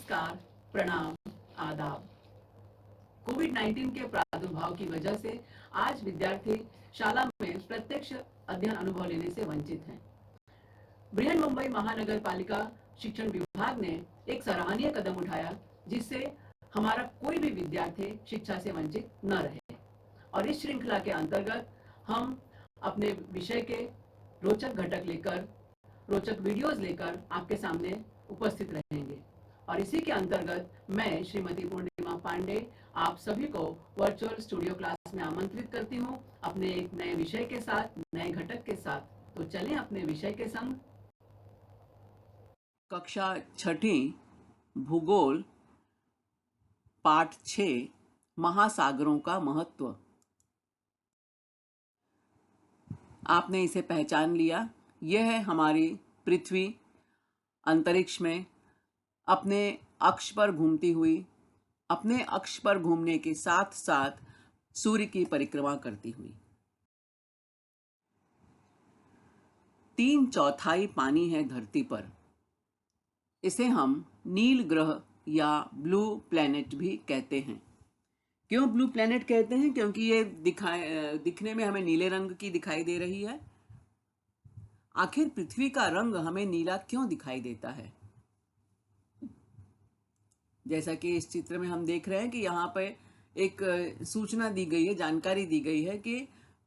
नमस्कार, प्रणाम, आदाब। कोविड-19 के प्रादुर्भाव की वजह से आज विद्यार्थी शाला में प्रत्यक्ष अध्ययन अनुभव लेने से वंचित हैं। बृहन्मुंबई महानगर पालिका शिक्षण विभाग ने एक सराहनीय कदम उठाया, जिससे हमारा कोई भी विद्यार्थी शिक्षा से वंचित न रहे। और इस श्रृंखला के अंतर्गत हम अपने विषय के रोचक घटक लेकर, रोचक वीडियोस लेकर आपके सामने उपस्थित रहेंगे। और इसी के अंतर्गत मैं श्रीमती पूर्णिमा पांडे आप सभी को वर्चुअल स्टूडियो क्लास में आमंत्रित करती हूँ अपने एक नए विषय के साथ, नए घटक के साथ। तो चलें अपने विषय के संग। कक्षा छठी भूगोल पाठ 6 महासागरों का महत्व। आपने इसे पहचान लिया। यह है हमारी पृथ्वी अंतरिक्ष में अपने अक्ष पर घूमती हुई, अपने अक्ष पर घूमने के साथ साथ सूर्य की परिक्रमा करती हुई। 3/4 पानी है धरती पर। इसे हम नील ग्रह या ब्लू प्लैनेट भी कहते हैं। क्यों ब्लू प्लैनेट कहते हैं? क्योंकि ये दिखने में हमें नीले रंग की दिखाई दे रही है। आखिर पृथ्वी का रंग हमें नीला क्यों दिखाई देता है? जैसा कि इस चित्र में हम देख रहे हैं कि यहाँ पे एक सूचना दी गई है, जानकारी दी गई है कि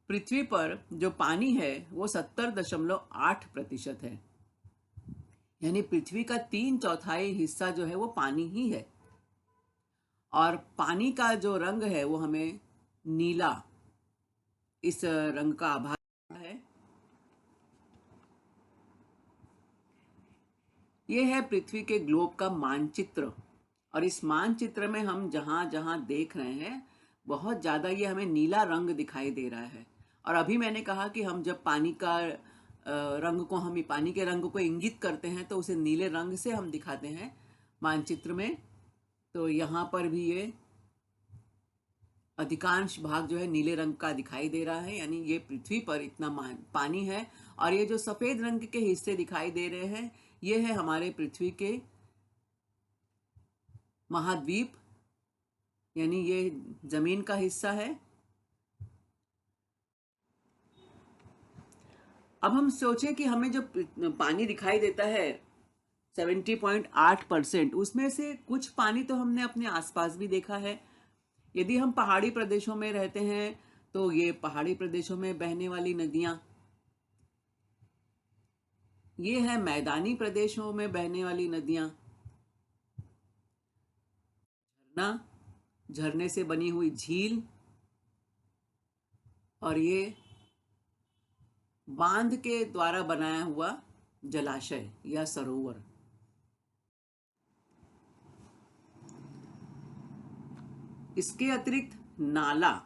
पृथ्वी पर जो पानी है वो 70.8% है। यानी पृथ्वी का 3/4 हिस्सा जो है वो पानी ही है। और पानी का जो रंग है वो हमें नीला, इस रंग का आभास है। ये है पृथ्वी के ग्लोब का मानचित्र। और इस मानचित्र में हम जहां जहां देख रहे हैं बहुत ज्यादा ये हमें नीला रंग दिखाई दे रहा है। और अभी मैंने कहा कि हम जब पानी का रंग को, हम पानी के रंग को इंगित करते हैं तो उसे नीले रंग से हम दिखाते हैं मानचित्र में। तो यहाँ पर भी ये अधिकांश भाग जो है नीले रंग का दिखाई दे रहा है, यानी ये पृथ्वी पर इतना पानी है। और ये जो सफेद रंग के हिस्से दिखाई दे रहे हैं ये है हमारे पृथ्वी के महाद्वीप, यानी ये जमीन का हिस्सा है। अब हम सोचें कि हमें जो पानी दिखाई देता है 70.8%, उसमें से कुछ पानी तो हमने अपने आसपास भी देखा है। यदि हम पहाड़ी प्रदेशों में रहते हैं तो ये पहाड़ी प्रदेशों में बहने वाली नदियां, ये है मैदानी प्रदेशों में बहने वाली नदियां, झरना, झरने से बनी हुई झील, और ये बांध के द्वारा बनाया हुआ जलाशय या सरोवर। इसके अतिरिक्त नाला,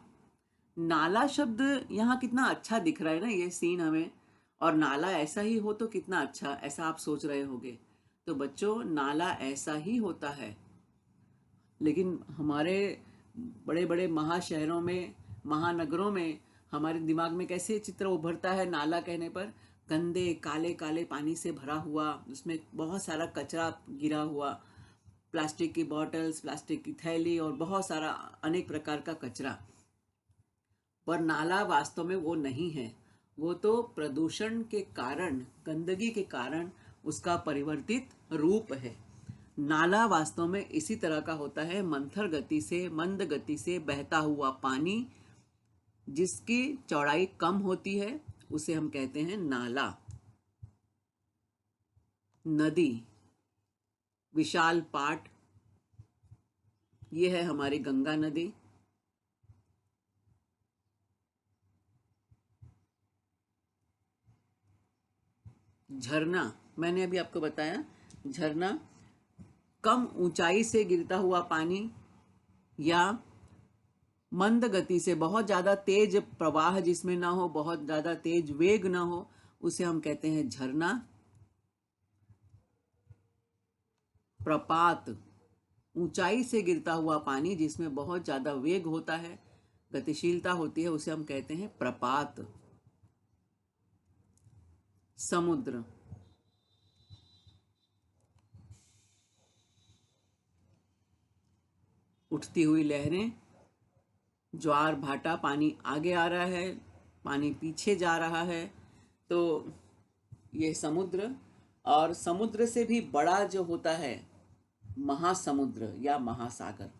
नाला शब्द यहाँ कितना अच्छा दिख रहा है ना ये सीन हमें। और नाला ऐसा ही हो तो कितना अच्छा, ऐसा आप सोच रहे होंगे। तो बच्चों, नाला ऐसा ही होता है। लेकिन हमारे बड़े बड़े महाशहरों में, महानगरों में हमारे दिमाग में कैसे चित्र उभरता है नाला कहने पर? गंदे काले काले पानी से भरा हुआ, उसमें बहुत सारा कचरा गिरा हुआ, प्लास्टिक की बॉटल्स, प्लास्टिक की थैली और बहुत सारा अनेक प्रकार का कचरा। पर नाला वास्तव में वो नहीं है। वो तो प्रदूषण के कारण, गंदगी के कारण उसका परिवर्तित रूप है। नाला वास्तव में इसी तरह का होता है, मंथर गति से, मंद गति से बहता हुआ पानी, जिसकी चौड़ाई कम होती है, उसे हम कहते हैं नाला। नदी, विशाल पाट, ये है हमारी गंगा नदी। झरना, मैंने अभी आपको बताया, झरना कम ऊंचाई से गिरता हुआ पानी या मंद गति से, बहुत ज़्यादा तेज प्रवाह जिसमें ना हो, बहुत ज़्यादा तेज वेग ना हो, उसे हम कहते हैं झरना। प्रपात, ऊंचाई से गिरता हुआ पानी जिसमें बहुत ज़्यादा वेग होता है, गतिशीलता होती है, उसे हम कहते हैं प्रपात। समुद्र, उठती हुई लहरें, ज्वार भाटा, पानी आगे आ रहा है, पानी पीछे जा रहा है। तो ये समुद्र, और समुद्र से भी बड़ा जो होता है महासमुद्र या महासागर।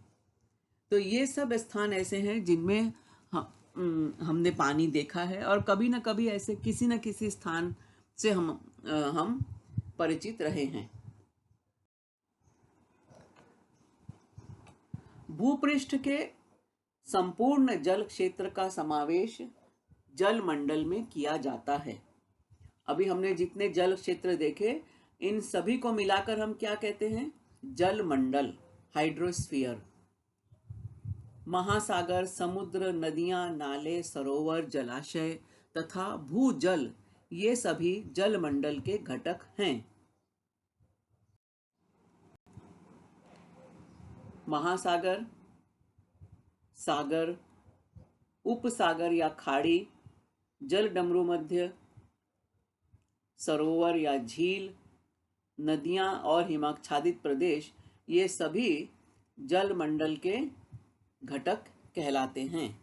तो ये सब स्थान ऐसे हैं जिनमें हमने पानी देखा है, और कभी ना कभी ऐसे किसी न किसी स्थान से हम परिचित रहे हैं। भूपृष्ठ के संपूर्ण जल क्षेत्र का समावेश जल मंडल में किया जाता है। अभी हमने जितने जल क्षेत्र देखे, इन सभी को मिलाकर हम क्या कहते हैं? जल मंडल, हाइड्रोस्फीयर। महासागर, समुद्र, नदियां, नाले, सरोवर, जलाशय तथा भूजल, ये सभी जल मंडल के घटक हैं। महासागर, सागर, उपसागर या खाड़ी, जल डमरू मध्य, सरोवर या झील, नदियां और हिमाच्छादित प्रदेश, ये सभी जल मंडल के घटक कहलाते हैं।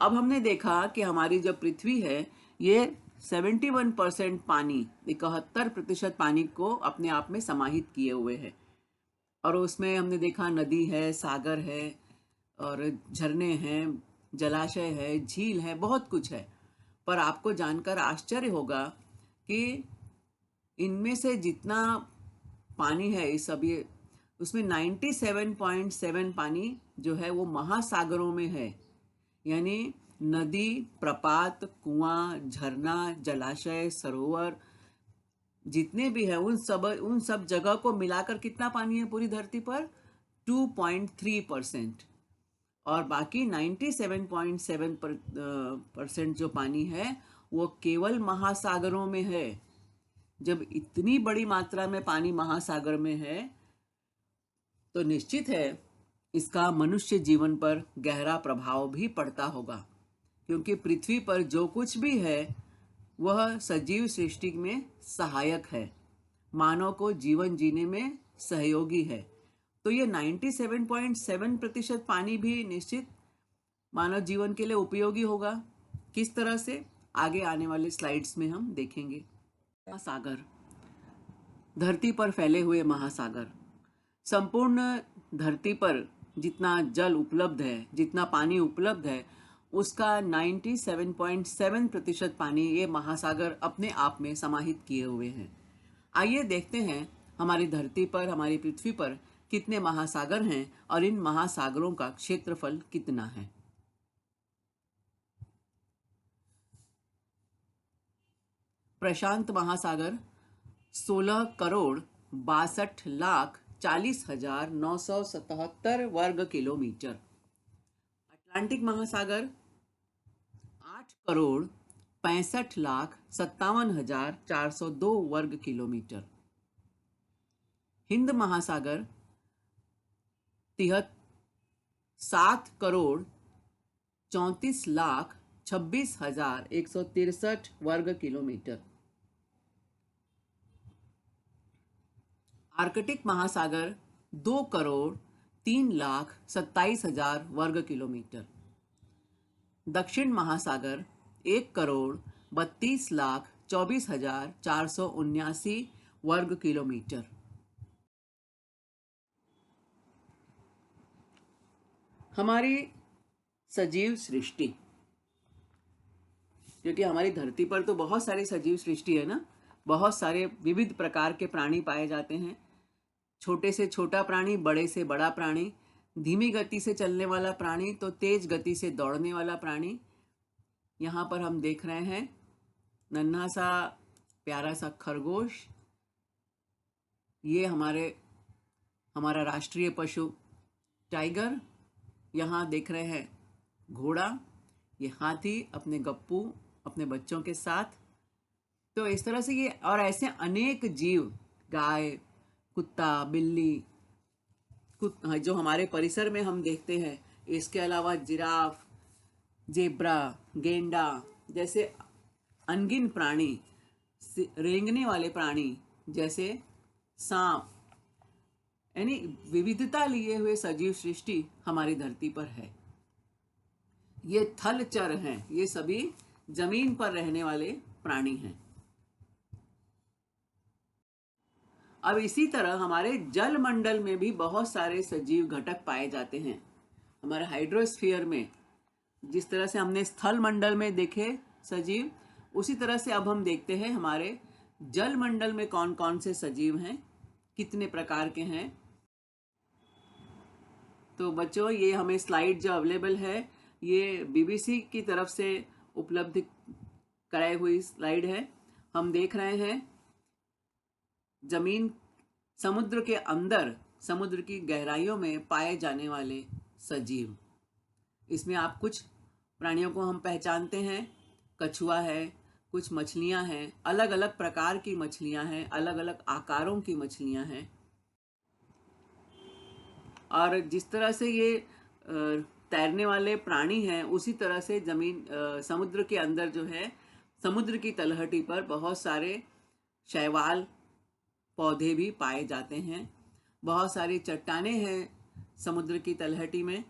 अब हमने देखा कि हमारी जो पृथ्वी है, ये 71% पानी, 71% पानी को अपने आप में समाहित किए हुए है। और उसमें हमने देखा नदी है, सागर है, और झरने हैं, जलाशय है, झील है, बहुत कुछ है। पर आपको जानकर आश्चर्य होगा कि इनमें से जितना पानी है इस सब, ये उसमें 97.7 पानी जो है वो महासागरों में है। यानी नदी, प्रपात, कुआं, झरना, जलाशय, सरोवर जितने भी है, उन सब जगह को मिलाकर कितना पानी है पूरी धरती पर? 2.3%। और बाकी 97.7% जो पानी है वो केवल महासागरों में है। जब इतनी बड़ी मात्रा में पानी महासागर में है, तो निश्चित है इसका मनुष्य जीवन पर गहरा प्रभाव भी पड़ता होगा, क्योंकि पृथ्वी पर जो कुछ भी है वह सजीव सृष्टि में सहायक है, मानव को जीवन जीने में सहयोगी है। तो ये 97.7% पानी भी निश्चित मानव जीवन के लिए उपयोगी होगा। किस तरह से, आगे आने वाले स्लाइड्स में हम देखेंगे। महासागर, धरती पर फैले हुए महासागर। संपूर्ण धरती पर जितना जल उपलब्ध है, जितना पानी उपलब्ध है, उसका 97.7% पानी ये महासागर अपने आप में समाहित किए हुए हैं। आइए देखते हैं हमारी धरती पर, हमारी पृथ्वी पर कितने महासागर हैं और इन महासागरों का क्षेत्रफल कितना है। प्रशांत महासागर 16,62,40,977 वर्ग किलोमीटर। अटलांटिक महासागर 8,65,57,402 वर्ग किलोमीटर। हिंद महासागर 7,34,26,26,163 वर्ग किलोमीटर। आर्कटिक महासागर 2,03,27,000 वर्ग किलोमीटर। दक्षिण महासागर 1,32,24,479 वर्ग किलोमीटर। हमारी सजीव सृष्टि, क्योंकि हमारी धरती पर तो बहुत सारी सजीव सृष्टि है ना, बहुत सारे विविध प्रकार के प्राणी पाए जाते हैं। छोटे से छोटा प्राणी, बड़े से बड़ा प्राणी, धीमी गति से चलने वाला प्राणी तो तेज गति से दौड़ने वाला प्राणी। यहाँ पर हम देख रहे हैं नन्हा सा प्यारा सा खरगोश। ये हमारा राष्ट्रीय पशु टाइगर। यहाँ देख रहे हैं घोड़ा, ये हाथी अपने गप्पू, अपने बच्चों के साथ। तो इस तरह से ये और ऐसे अनेक जीव, गाय, कुत्ता, बिल्ली, जो हमारे परिसर में हम देखते हैं। इसके अलावा जिराफ, जेब्रा, गेंडा जैसे अनगिनत प्राणी, रेंगने वाले प्राणी जैसे सांप, यानी विविधता लिए हुए सजीव सृष्टि हमारी धरती पर है। ये थलचर हैं, ये सभी जमीन पर रहने वाले प्राणी हैं। अब इसी तरह हमारे जल मंडल में भी बहुत सारे सजीव घटक पाए जाते हैं। हमारे हाइड्रोस्फीयर में जिस तरह से हमने स्थल मंडल में देखे सजीव, उसी तरह से अब हम देखते हैं हमारे जल मंडल में कौन कौन से सजीव हैं, कितने प्रकार के हैं। तो बच्चों, ये हमें स्लाइड जो अवेलेबल है, ये बीबीसी की तरफ से उपलब्ध कराई हुई स्लाइड है। हम देख रहे हैं जमीन, समुद्र के अंदर, समुद्र की गहराइयों में पाए जाने वाले सजीव। इसमें आप कुछ प्राणियों को हम पहचानते हैं, कछुआ है, कुछ मछलियां हैं, अलग अलग प्रकार की मछलियां हैं, अलग अलग आकारों की मछलियां हैं। और जिस तरह से ये तैरने वाले प्राणी हैं, उसी तरह से समुद्र के अंदर जो है, समुद्र की तलहटी पर बहुत सारे शैवाल पौधे भी पाए जाते हैं। बहुत सारी चट्टानें हैं समुद्र की तलहटी में।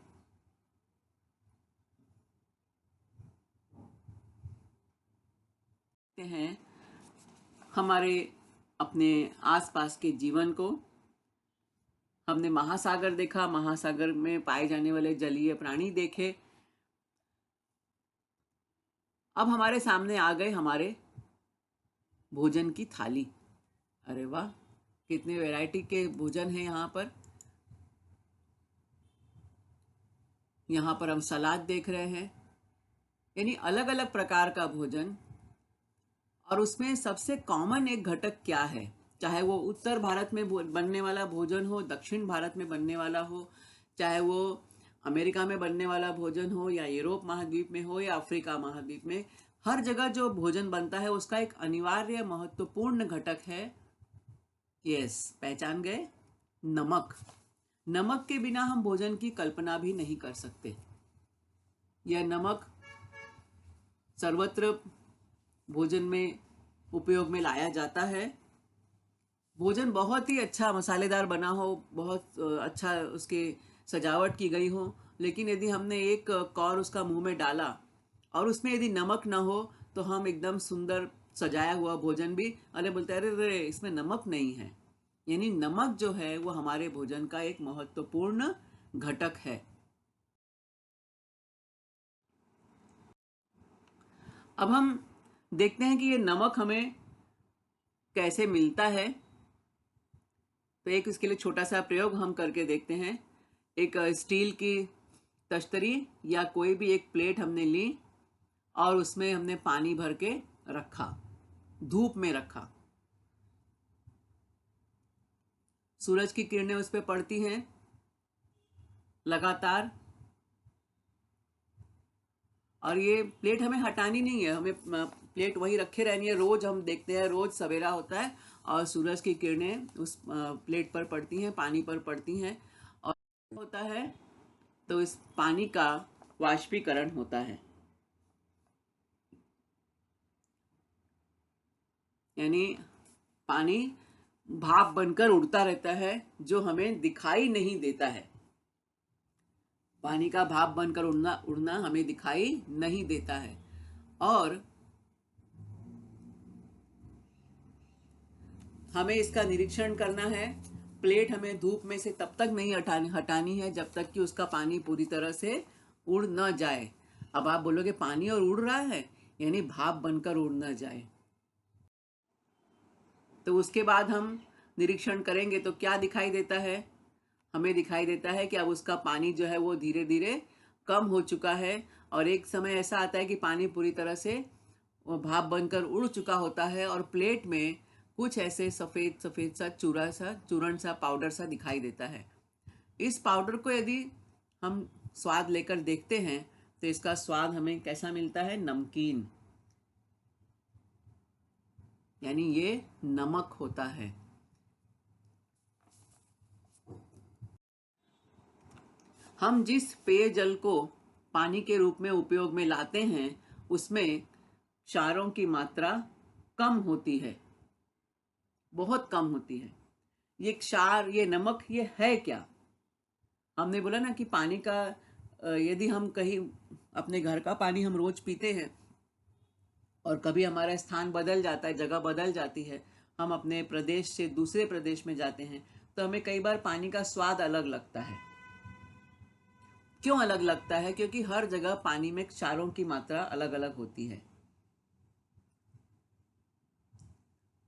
हैं हमारे अपने आसपास के जीवन को। हमने महासागर देखा, महासागर में पाए जाने वाले जलीय प्राणी देखे। अब हमारे सामने आ गए हमारे भोजन की थाली। अरे वाह, कितने वैरायटी के भोजन हैं यहाँ पर। यहाँ पर हम सलाद देख रहे हैं, यानी अलग अलग प्रकार का भोजन। और उसमें सबसे कॉमन एक घटक क्या है, चाहे वो उत्तर भारत में बनने वाला भोजन हो, दक्षिण भारत में बनने वाला हो, चाहे वो अमेरिका में बनने वाला भोजन हो, या यूरोप महाद्वीप में हो, या अफ्रीका महाद्वीप में, हर जगह जो भोजन बनता है उसका एक अनिवार्य महत्वपूर्ण घटक है, यस, पहचान गए, नमक। नमक के बिना हम भोजन की कल्पना भी नहीं कर सकते। यह नमक सर्वत्र भोजन में उपयोग में लाया जाता है। भोजन बहुत ही अच्छा मसालेदार बना हो, बहुत अच्छा उसके सजावट की गई हो, लेकिन यदि हमने एक कौर उसका मुंह में डाला और उसमें यदि नमक ना हो, तो हम एकदम सुंदर सजाया हुआ भोजन भी अरे बोलते हैं, अरे इसमें नमक नहीं है। यानी नमक जो है वो हमारे भोजन का एक महत्वपूर्ण घटक है। अब हम देखते हैं कि ये नमक हमें कैसे मिलता है। तो एक इसके लिए छोटा सा प्रयोग हम करके देखते हैं। एक स्टील की तश्तरी या कोई भी एक प्लेट हमने ली और उसमें हमने पानी भर के रखा, धूप में रखा। सूरज की किरणें उस पर पड़ती हैं लगातार, और ये प्लेट हमें हटानी नहीं है, हमें प्लेट वही रखे रहनी है। रोज हम देखते हैं, रोज सवेरा होता है और सूरज की किरणें उस प्लेट पर पड़ती हैं, पानी पर पड़ती हैं, और होता है तो इस पानी का वाष्पीकरण होता है, यानी पानी भाप बनकर उड़ता रहता है, जो हमें दिखाई नहीं देता है। पानी का भाप बनकर उड़ना हमें दिखाई नहीं देता है। और हमें इसका निरीक्षण करना है। प्लेट हमें धूप में से तब तक नहीं हटानी है जब तक कि उसका पानी पूरी तरह से उड़ न जाए। अब आप बोलोगे पानी और उड़ रहा है, यानी भाप बनकर उड़ न जाए। तो उसके बाद हम निरीक्षण करेंगे तो क्या दिखाई देता है, हमें दिखाई देता है कि अब उसका पानी जो है वो धीरे धीरे कम हो चुका है, और एक समय ऐसा आता है कि पानी पूरी तरह से वो भाप बनकर उड़ चुका होता है, और प्लेट में कुछ ऐसे सफ़ेद सफ़ेद सा चूरण सा पाउडर सा दिखाई देता है। इस पाउडर को यदि हम स्वाद लेकर देखते हैं तो इसका स्वाद हमें कैसा मिलता है, नमकीन, यानी ये नमक होता है। हम जिस पेयजल को पानी के रूप में उपयोग में लाते हैं उसमें क्षारों की मात्रा कम होती है, बहुत कम होती है। ये क्षार, ये नमक, ये है क्या? हमने बोला ना कि पानी का यदि हम कहीं अपने घर का पानी हम रोज पीते हैं और कभी हमारा स्थान बदल जाता है, जगह बदल जाती है, हम अपने प्रदेश से दूसरे प्रदेश में जाते हैं, तो हमें कई बार पानी का स्वाद अलग लगता है। क्यों अलग लगता है? क्योंकि हर जगह पानी में क्षारों की मात्रा अलग अलग होती है।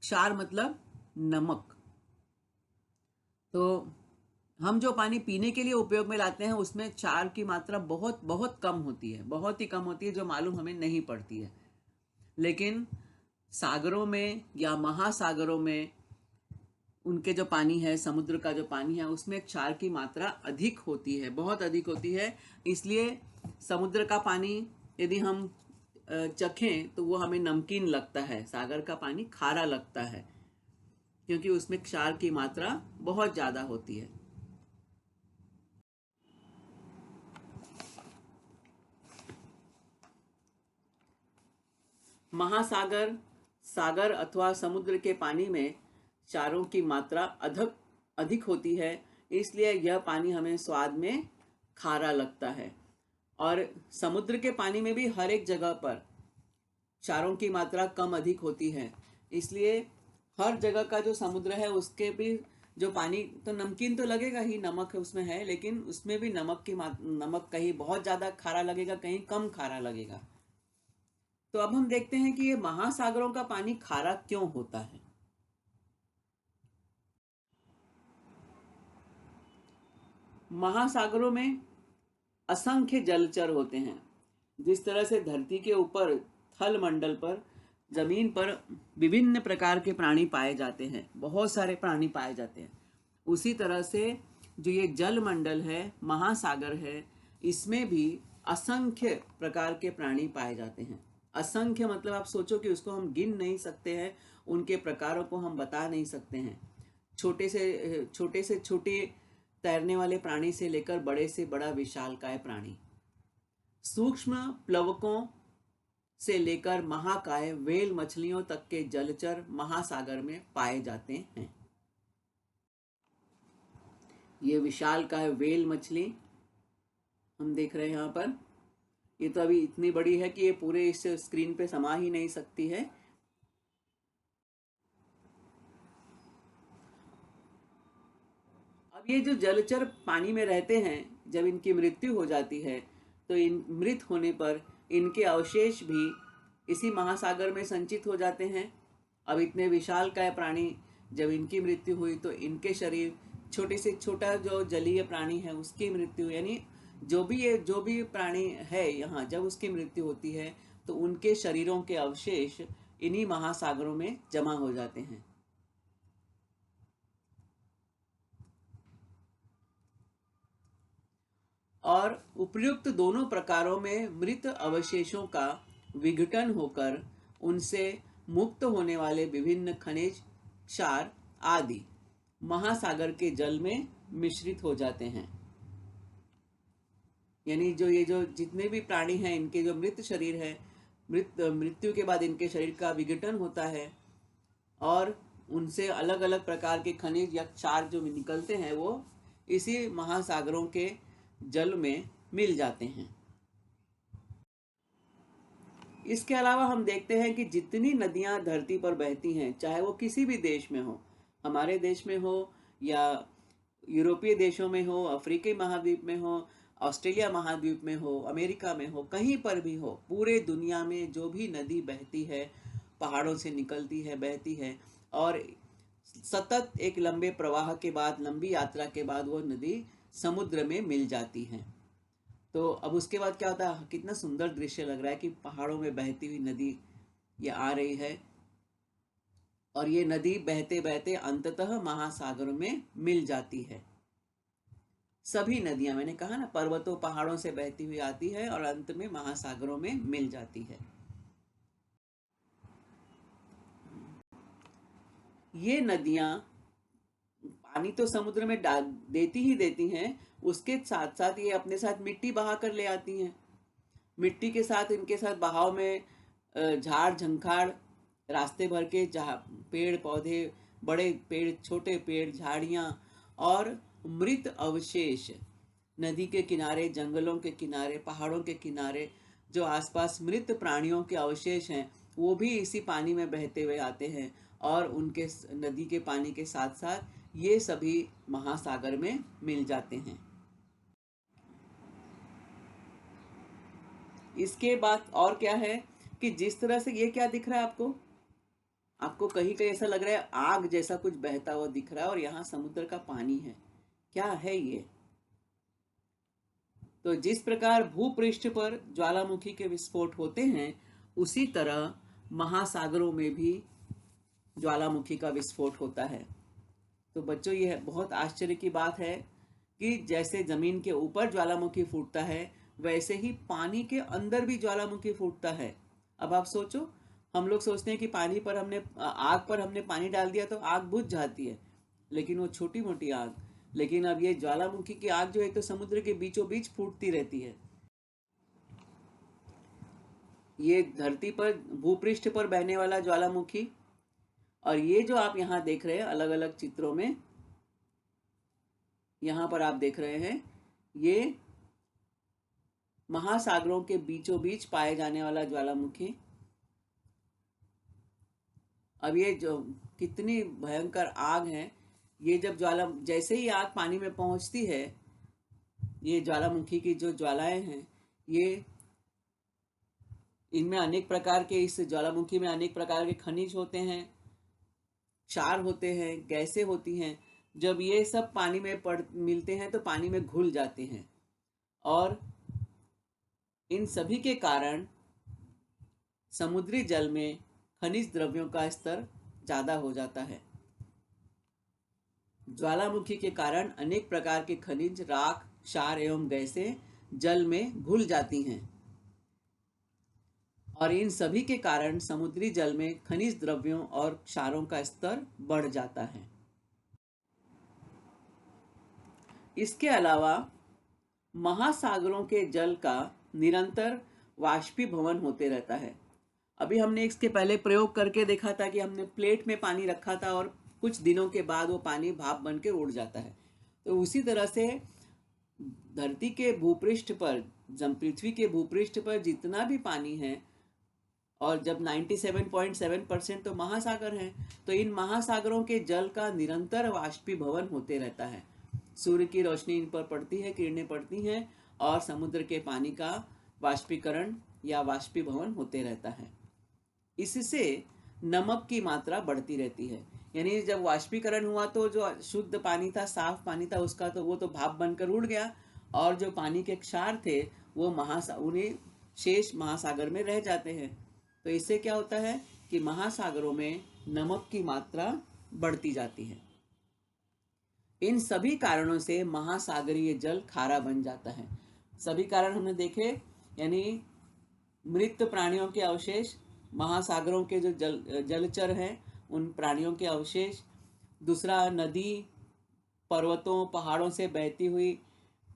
क्षार मतलब नमक। तो हम जो पानी पीने के लिए उपयोग में लाते हैं उसमें क्षार की मात्रा बहुत बहुत कम होती है, बहुत ही कम होती है, जो मालूम हमें नहीं पड़ती है। लेकिन सागरों में या महासागरों में उनके जो पानी है, समुद्र का जो पानी है, उसमें क्षार की मात्रा अधिक होती है, बहुत अधिक होती है। इसलिए समुद्र का पानी यदि हम चखें तो वो हमें नमकीन लगता है, सागर का पानी खारा लगता है, क्योंकि उसमें क्षार की मात्रा बहुत ज़्यादा होती है। महासागर, सागर अथवा समुद्र के पानी में क्षारों की मात्रा अधिक होती है, इसलिए यह पानी हमें स्वाद में खारा लगता है। और समुद्र के पानी में भी हर एक जगह पर क्षारों की मात्रा कम अधिक होती है, इसलिए हर जगह का जो समुद्र है उसके भी जो पानी तो नमकीन तो लगेगा ही, नमक उसमें है, लेकिन उसमें भी नमक कहीं बहुत ज़्यादा खारा लगेगा, कहीं कम खारा लगेगा। तो अब हम देखते हैं कि ये महासागरों का पानी खारा क्यों होता है। महासागरों में असंख्य जलचर होते हैं। जिस तरह से धरती के ऊपर थल मंडल पर, जमीन पर विभिन्न प्रकार के प्राणी पाए जाते हैं, बहुत सारे प्राणी पाए जाते हैं, उसी तरह से जो ये जल मंडल है, महासागर है, इसमें भी असंख्य प्रकार के प्राणी पाए जाते हैं। असंख्य मतलब आप सोचो कि उसको हम गिन नहीं सकते हैं, उनके प्रकारों को हम बता नहीं सकते हैं। छोटे से छोटे तैरने वाले प्राणी से लेकर बड़े से बड़ा विशालकाय प्राणी, सूक्ष्म प्लवकों से लेकर महाकाय व्हेल मछलियों तक के जलचर महासागर में पाए जाते हैं। ये विशालकाय व्हेल मछली हम देख रहे हैं यहाँ पर, ये तो अभी इतनी बड़ी है कि ये पूरे इस स्क्रीन पे समा ही नहीं सकती है। अब ये जो जलचर पानी में रहते हैं, जब इनकी मृत्यु हो जाती है तो इन मृत होने पर इनके अवशेष भी इसी महासागर में संचित हो जाते हैं। अब इतने विशालकाय प्राणी, जब इनकी मृत्यु हुई तो इनके शरीर, छोटे से छोटा जो जलीय प्राणी है उसकी मृत्यु, यानी जो भी प्राणी है यहाँ, जब उसकी मृत्यु होती है तो उनके शरीरों के अवशेष इन्हीं महासागरों में जमा हो जाते हैं। और उपर्युक्त दोनों प्रकारों में मृत अवशेषों का विघटन होकर उनसे मुक्त होने वाले विभिन्न खनिज, क्षार आदि महासागर के जल में मिश्रित हो जाते हैं। यानी ये जो जितने भी प्राणी हैं, इनके जो मृत शरीर है, मृत्यु के बाद इनके शरीर का विघटन होता है और उनसे अलग अलग प्रकार के खनिज या क्षार जो निकलते हैं वो इसी महासागरों के जल में मिल जाते हैं। इसके अलावा हम देखते हैं कि जितनी नदियां धरती पर बहती हैं, चाहे वो किसी भी देश में हो, हमारे देश में हो या यूरोपीय देशों में हो, अफ्रीकी महाद्वीप में हो, ऑस्ट्रेलिया महाद्वीप में हो, अमेरिका में हो, कहीं पर भी हो, पूरे दुनिया में जो भी नदी बहती है, पहाड़ों से निकलती है, बहती है और सतत एक लंबे प्रवाह के बाद, लंबी यात्रा के बाद वो नदी समुद्र में मिल जाती है। तो अब उसके बाद क्या होता है, कितना सुंदर दृश्य लग रहा है कि पहाड़ों में बहती हुई नदी ये आ रही है और ये नदी बहते बहते अंततः महासागर में मिल जाती है। सभी नदियां, मैंने कहा ना, पर्वतों पहाड़ों से बहती हुई आती है और अंत में महासागरों में मिल जाती है। ये नदियां पानी तो समुद्र में डाल देती ही देती हैं, उसके साथ साथ ये अपने साथ मिट्टी बहा कर ले आती हैं। मिट्टी के साथ, इनके साथ बहाव में झाड़ झंखाड़, रास्ते भर के पेड़ पौधे, बड़े पेड़, छोटे पेड़, झाड़ियाँ और मृत अवशेष नदी के किनारे, जंगलों के किनारे, पहाड़ों के किनारे जो आसपास मृत प्राणियों के अवशेष हैं वो भी इसी पानी में बहते हुए आते हैं और उनके नदी के पानी के साथ साथ ये सभी महासागर में मिल जाते हैं। इसके बाद और क्या है कि जिस तरह से ये क्या दिख रहा है आपको, आपको कहीं कहीं ऐसा लग रहा है आग जैसा कुछ बहता हुआ दिख रहा है और यहाँ समुद्र का पानी है। क्या है ये? तो जिस प्रकार भूपृष्ठ पर ज्वालामुखी के विस्फोट होते हैं उसी तरह महासागरों में भी ज्वालामुखी का विस्फोट होता है। तो बच्चों, यह बहुत आश्चर्य की बात है कि जैसे जमीन के ऊपर ज्वालामुखी फूटता है वैसे ही पानी के अंदर भी ज्वालामुखी फूटता है। अब आप सोचो, हम लोग सोचते हैं कि पानी पर हमने आग पर हमने पानी डाल दिया तो आग बुझ जाती है, लेकिन वो छोटी मोटी आग। लेकिन अब ये ज्वालामुखी की आग जो है तो समुद्र के बीचों बीच फूटती रहती है। ये धरती पर भूपृष्ठ पर बहने वाला ज्वालामुखी और ये जो आप यहाँ देख रहे हैं अलग अलग चित्रों में, यहाँ पर आप देख रहे हैं ये महासागरों के बीचों बीच पाए जाने वाला ज्वालामुखी। अब ये जो कितनी भयंकर आग है, ये जब जैसे ही आग पानी में पहुंचती है, ये ज्वालामुखी की जो ज्वालाएं हैं ये, इनमें अनेक प्रकार के, इस ज्वालामुखी में अनेक प्रकार के खनिज होते हैं, क्षार होते हैं, गैसें होती हैं। जब ये सब पानी में मिलते हैं तो पानी में घुल जाते हैं और इन सभी के कारण समुद्री जल में खनिज द्रव्यों का स्तर ज्यादा हो जाता है। ज्वालामुखी के कारण अनेक प्रकार के खनिज, राख, क्षार एवं गैसें जल में घुल जाती हैं और इन सभी के कारण समुद्री जल में खनिज द्रव्यों और क्षारों का स्तर बढ़ जाता है। इसके अलावा महासागरों के जल का निरंतर वाष्पीभवन होते रहता है। अभी हमने इसके पहले प्रयोग करके देखा था कि हमने प्लेट में पानी रखा था और कुछ दिनों के बाद वो पानी भाप बन के उड़ जाता है। तो उसी तरह से धरती के भूपृष्ठ पर, जब पृथ्वी के भूपृष्ठ पर जितना भी पानी है, और जब 97.7% तो महासागर हैं, तो इन महासागरों के जल का निरंतर वाष्पीभवन होते रहता है। सूर्य की रोशनी इन पर पड़ती है, किरणें पड़ती हैं और समुद्र के पानी का वाष्पीकरण या वाष्पीभवन होते रहता है। इससे नमक की मात्रा बढ़ती रहती है। यानी जब वाष्पीकरण हुआ तो जो शुद्ध पानी था, साफ पानी था, उसका तो वो तो भाप बनकर उड़ गया और जो पानी के क्षार थे वो उन्हें शेष महासागर में रह जाते हैं। तो इससे क्या होता है कि महासागरों में नमक की मात्रा बढ़ती जाती है। इन सभी कारणों से महासागरीय जल खारा बन जाता है। सभी कारण हमने देखे, यानी मृत प्राणियों के अवशेष, महासागरों के जो जलचर हैं उन प्राणियों के अवशेष, दूसरा नदी पर्वतों पहाड़ों से बहती हुई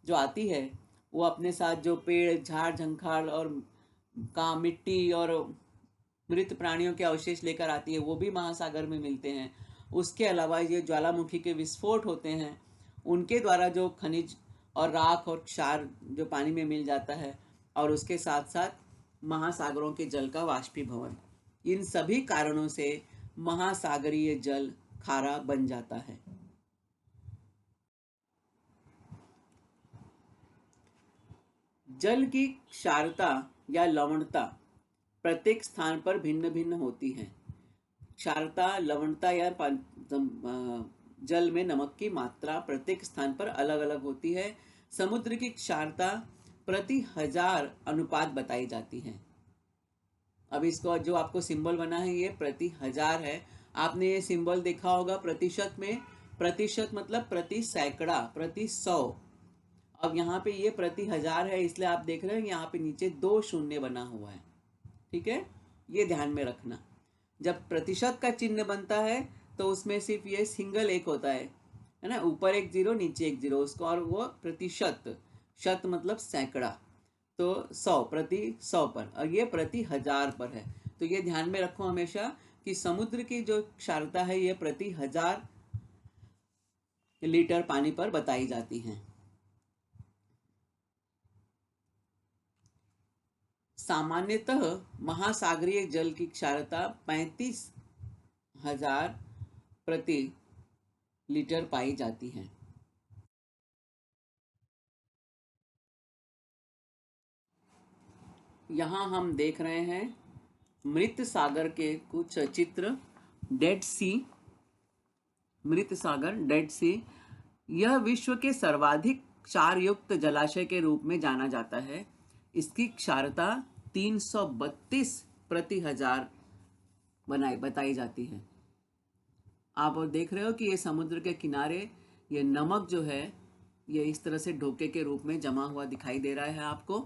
जो आती है वो अपने साथ जो पेड़, झाड़, झंखाड़ और मिट्टी और मृत प्राणियों के अवशेष लेकर आती है, वो भी महासागर में मिलते हैं। उसके अलावा ये ज्वालामुखी के विस्फोट होते हैं, उनके द्वारा जो खनिज और राख और क्षार जो पानी में मिल जाता है, और उसके साथ साथ महासागरों के जल का वाष्पीभवन, इन सभी कारणों से महासागरीय जल खारा बन जाता है। जल की क्षारता या लवणता प्रत्येक स्थान पर भिन्न भिन्न होती है। क्षारता, लवणता या जल में नमक की मात्रा प्रत्येक स्थान पर अलग अलग होती है। समुद्र की क्षारता प्रति 1000 अनुपात बताई जाती है। अब इसको जो आपको सिंबल बना है ये प्रति 1000 है। आपने ये सिंबल देखा होगा प्रतिशत में, प्रतिशत मतलब प्रति सैकड़ा, प्रति 100। अब यहाँ पे ये प्रति 1000 है, इसलिए आप देख रहे हैं यहाँ पे नीचे 2 शून्य बना हुआ है। ठीक है, ये ध्यान में रखना। जब प्रतिशत का चिन्ह बनता है तो उसमें सिर्फ ये सिंगल एक होता है ना, ऊपर एक 0 नीचे एक 0, उसको, और वो प्रतिशत, शत मतलब सैकड़ा, तो 100 प्रति 100 पर, और ये प्रति 1000 पर है। तो ये ध्यान में रखो हमेशा कि समुद्र की जो क्षारता है ये प्रति 1000 लीटर पानी पर बताई जाती है। सामान्यतः महासागरीय जल की क्षारता 35,000 प्रति लीटर पाई जाती है। यहाँ हम देख रहे हैं मृत सागर के कुछ चित्र। डेड सी, मृत सागर, डेड सी, यह विश्व के सर्वाधिक क्षार युक्त जलाशय के रूप में जाना जाता है। इसकी क्षारता 332 प्रति 1000 बताई जाती है। आप और देख रहे हो कि ये समुद्र के किनारे ये नमक जो है ये इस तरह से ढोके के रूप में जमा हुआ दिखाई दे रहा है आपको,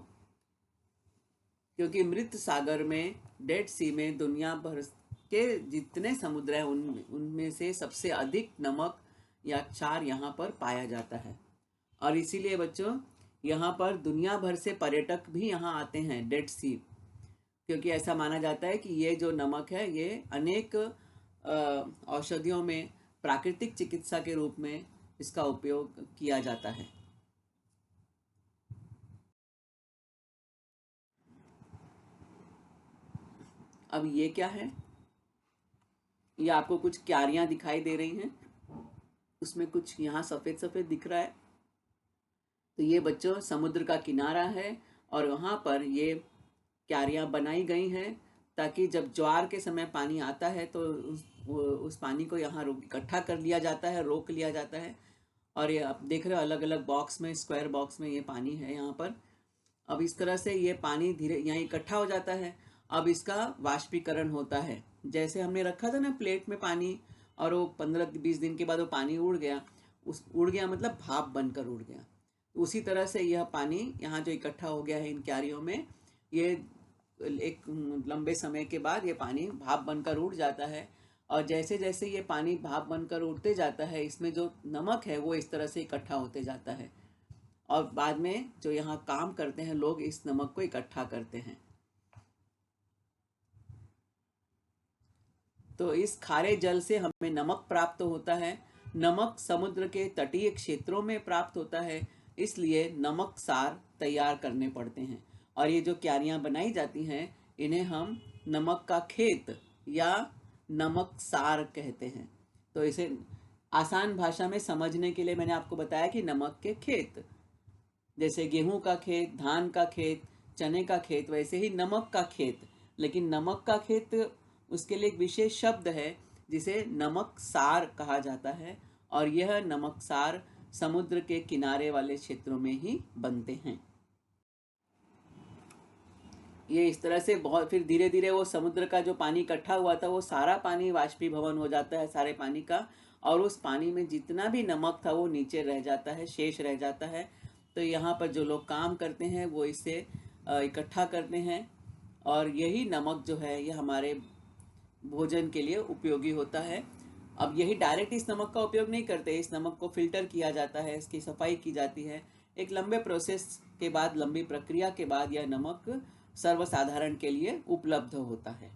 क्योंकि मृत सागर में, डेड सी में दुनिया भर के जितने समुद्र हैं उनमें से सबसे अधिक नमक या क्षार यहाँ पर पाया जाता है। और इसीलिए बच्चों यहाँ पर दुनिया भर से पर्यटक भी यहाँ आते हैं डेड सी, क्योंकि ऐसा माना जाता है कि ये जो नमक है ये अनेक औषधियों में प्राकृतिक चिकित्सा के रूप में इसका उपयोग किया जाता है। अब ये क्या है? ये आपको कुछ क्यारियां दिखाई दे रही हैं, उसमें कुछ यहाँ सफेद सफेद दिख रहा है। तो ये बच्चों समुद्र का किनारा है और वहाँ पर ये क्यारियां बनाई गई हैं ताकि जब ज्वार के समय पानी आता है तो उस पानी को यहाँ इकट्ठा कर लिया जाता है, रोक लिया जाता है। और ये आप देख रहे हो अलग अलग बॉक्स में, स्क्वायर बॉक्स में ये पानी है यहाँ पर। अब इस तरह से ये पानी धीरे यहाँ इकट्ठा हो जाता है। अब इसका वाष्पीकरण होता है। जैसे हमने रखा था ना प्लेट में पानी, और वो 15-20 दिन के बाद वो पानी उड़ गया, उड़ गया मतलब भाप बनकर उड़ गया। उसी तरह से यह पानी यहाँ जो इकट्ठा हो गया है इन क्यारियों में, ये एक लंबे समय के बाद ये पानी भाप बनकर उड़ जाता है। और जैसे जैसे ये पानी भाप बनकर उड़ते जाता है, इसमें जो नमक है वो इस तरह से इकट्ठा होते जाता है। और बाद में जो यहाँ काम करते हैं लोग इस नमक को इकट्ठा करते हैं। तो इस खारे जल से हमें नमक प्राप्त होता है। नमक समुद्र के तटीय क्षेत्रों में प्राप्त होता है, इसलिए नमक सार तैयार करने पड़ते हैं। और ये जो क्यारियां बनाई जाती हैं इन्हें हम नमक का खेत या नमक सार कहते हैं। तो इसे आसान भाषा में समझने के लिए मैंने आपको बताया कि नमक के खेत, जैसे गेहूं का खेत, धान का खेत, चने का खेत, वैसे ही नमक का खेत। लेकिन नमक का खेत, उसके लिए एक विशेष शब्द है जिसे नमक सार कहा जाता है। और यह नमक सार समुद्र के किनारे वाले क्षेत्रों में ही बनते हैं। ये इस तरह से बहुत, फिर धीरे धीरे वो समुद्र का जो पानी इकट्ठा हुआ था वो सारा पानी वाष्पीभवन हो जाता है सारे पानी का, और उस पानी में जितना भी नमक था वो नीचे रह जाता है, शेष रह जाता है। तो यहाँ पर जो लोग काम करते हैं वो इसे इकट्ठा करते हैं, और यही नमक जो है ये हमारे भोजन के लिए उपयोगी होता है। अब यही डायरेक्ट इस नमक का उपयोग नहीं करते, इस नमक को फिल्टर किया जाता है, इसकी सफाई की जाती है। एक लंबे प्रोसेस के बाद, लंबी प्रक्रिया के बाद यह नमक सर्वसाधारण के लिए उपलब्ध होता है।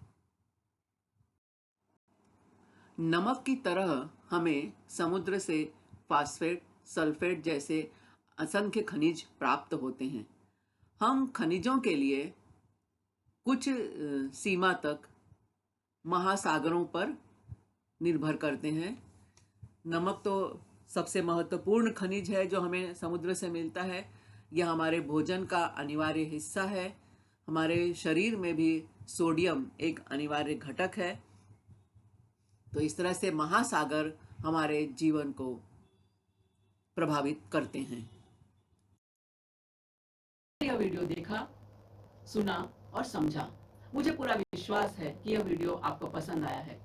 नमक की तरह हमें समुद्र से फास्फेट, सल्फेट जैसे असंख्य खनिज प्राप्त होते हैं। हम खनिजों के लिए कुछ सीमा तक महासागरों पर निर्भर करते हैं। नमक तो सबसे महत्वपूर्ण खनिज है जो हमें समुद्र से मिलता है। यह हमारे भोजन का अनिवार्य हिस्सा है। हमारे शरीर में भी सोडियम एक अनिवार्य घटक है। तो इस तरह से महासागर हमारे जीवन को प्रभावित करते हैं। यह वीडियो देखा, सुना और समझा। मुझे पूरा विश्वास है कि यह वीडियो आपको पसंद आया है।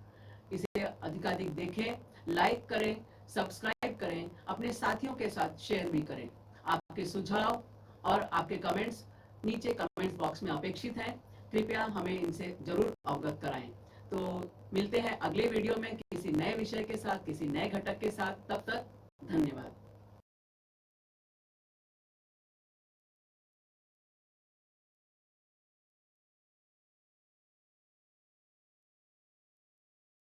इसे अधिकाधिक देखें, लाइक करें, सब्सक्राइब करें, अपने साथियों के साथ शेयर भी करें। आपके सुझाव और आपके कमेंट्स नीचे कमेंट्स बॉक्स में अपेक्षित हैं। कृपया हमें इनसे जरूर अवगत कराएं। तो मिलते हैं अगले वीडियो में किसी नए विषय के साथ, किसी नए घटक के साथ। तब तक धन्यवाद।